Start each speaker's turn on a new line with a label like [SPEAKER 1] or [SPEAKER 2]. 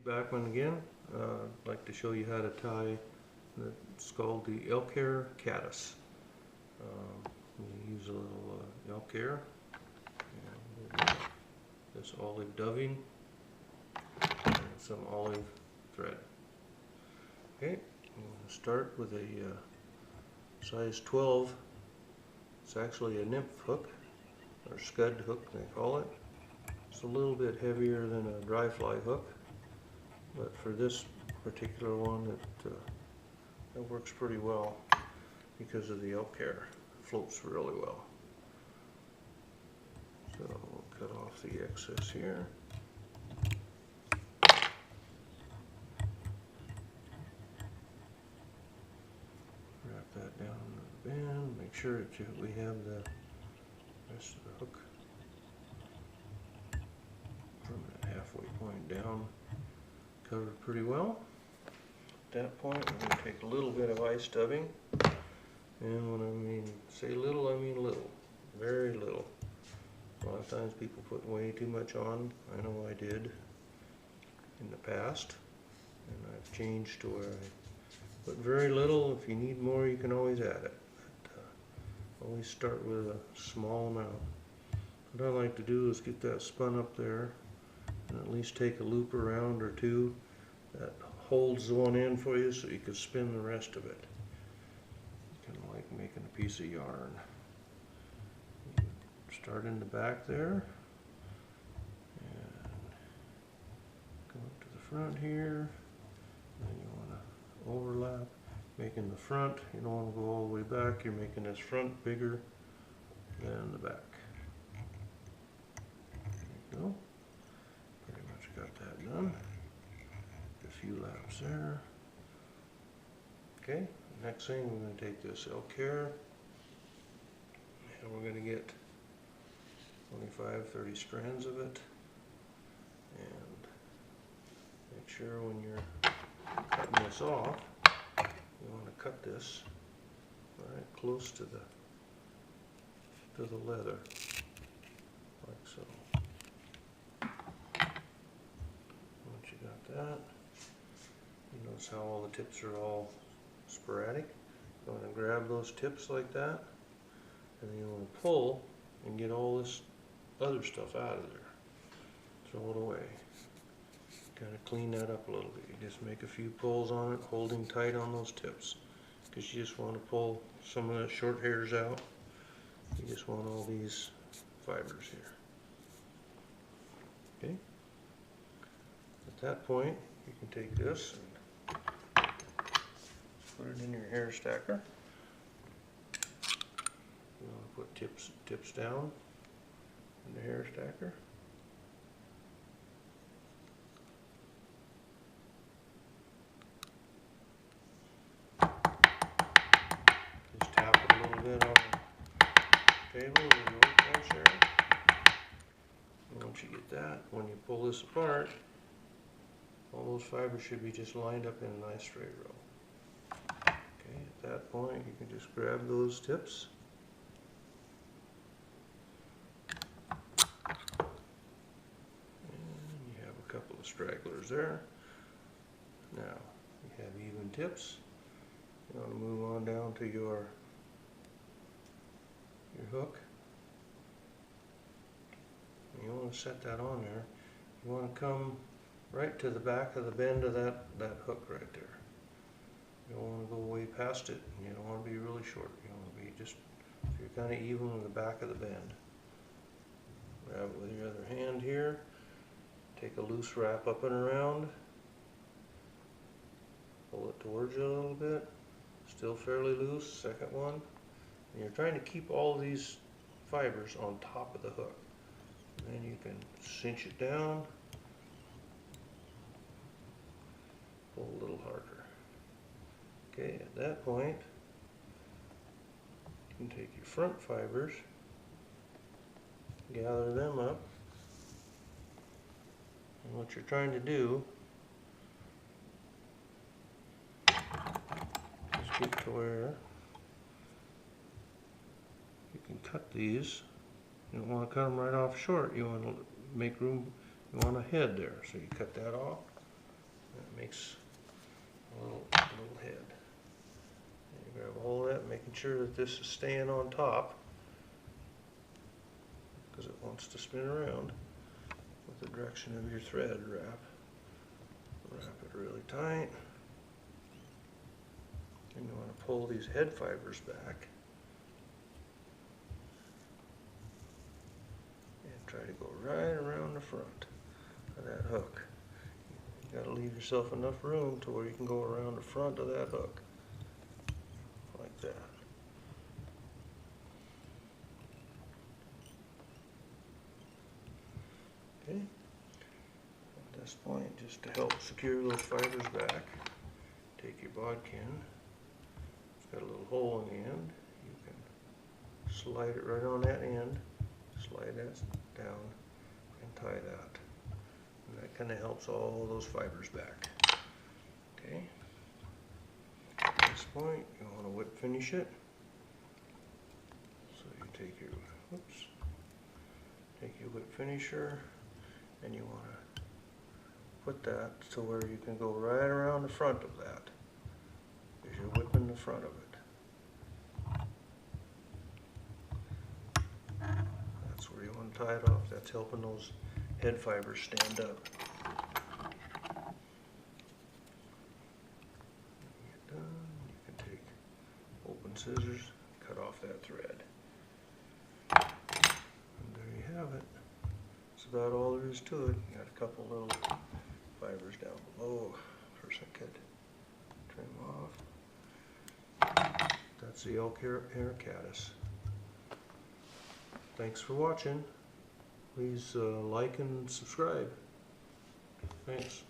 [SPEAKER 1] Backman again. I'd like to show you how to tie, it's called the elk hair caddis. You use a little elk hair and this olive doving and some olive thread. Okay, I'm going to start with a size 12. It's actually a nymph hook, or scud hook they call it. It's a little bit heavier than a dry fly hook, but for this particular one it works pretty well because of the elk hair. It floats really well. So we'll cut off the excess here. Wrap that down in the band. Make sure that we have the rest of the hook from the halfway point down covered pretty well. At that point, we're going to take a little bit of ice stubbing, and when I say little, I mean little, very little. A lot of times people put way too much on. I know I did in the past, and I've changed to where I put very little. If you need more, you can always add it. But always start with a small amount. What I like to do is get that spun up there, and at least take a loop around or two that holds the one end for you so you can spin the rest of it. Kind of like making a piece of yarn. You start in the back there and go up to the front here. Then you want to overlap, making the front. You don't want to go all the way back. You're making this front bigger than the back. There you go. Pretty much got that done. A few laps there. Okay, next thing we're going to take this elk hair and we're going to get 25-30 strands of it, and make sure when you're cutting this off, you want to cut this right close to the leather, like so. Once you got that, you notice how all the tips are all sporadic. You want to grab those tips like that, and then you want to pull and get all this other stuff out of there. Throw it away. Kind of clean that up a little bit. You just make a few pulls on it, holding tight on those tips, because you just want to pull some of the short hairs out. You just want all these fibers here. Okay. At that point, you can take this and put it in your hair stacker. You want to put tips down in the hair stacker. Just tap it a little bit on the table with your workbench there. And once you get that, when you pull this apart, all those fibers should be just lined up in a nice straight row. Okay, at that point you can just grab those tips and you have a couple of stragglers there. Now you have even tips. You want to move on down to your hook. And you want to set that on there. You want to come right to the back of the bend of that hook right there. You don't want to go way past it. You don't want to be really short. You want to be just, so you're kind of even with the back of the bend. Grab it with your other hand here. Take a loose wrap up and around. Pull it towards you a little bit. Still fairly loose. Second one. And you're trying to keep all of these fibers on top of the hook. And then you can cinch it down. Pull a little harder. Okay, at that point, you can take your front fibers, gather them up, and what you're trying to do is get to where you can cut these. You don't want to cut them right off short. You want to make room, you want a head there, so you cut that off. makes a little head. And you grab a hold of that, making sure that this is staying on top, because it wants to spin around with the direction of your thread. Wrap it really tight. And you want to pull these head fibers back and try to go right around the front of that hook. You got to leave yourself enough room to where you can go around the front of that hook like that. Okay. At this point, just to help secure those fibers back, take your bodkin. It's got a little hole in the end. You can slide it right on that end, slide that down, and tie that. And that kind of helps all those fibers back. Okay. At this point, you want to whip finish it. So you take your whip finisher, and you want to put that to where you can go right around the front of that, because you're whipping the front of it. That's where you want to tie it off. That's helping those head fibers stand up. When you get done, you can take open scissors, cut off that thread. And there you have it. That's about all there is to it. You got a couple little fibers down below. First I could trim off. That's the elk hair caddis. Thanks for watching. Please like and subscribe. Thanks.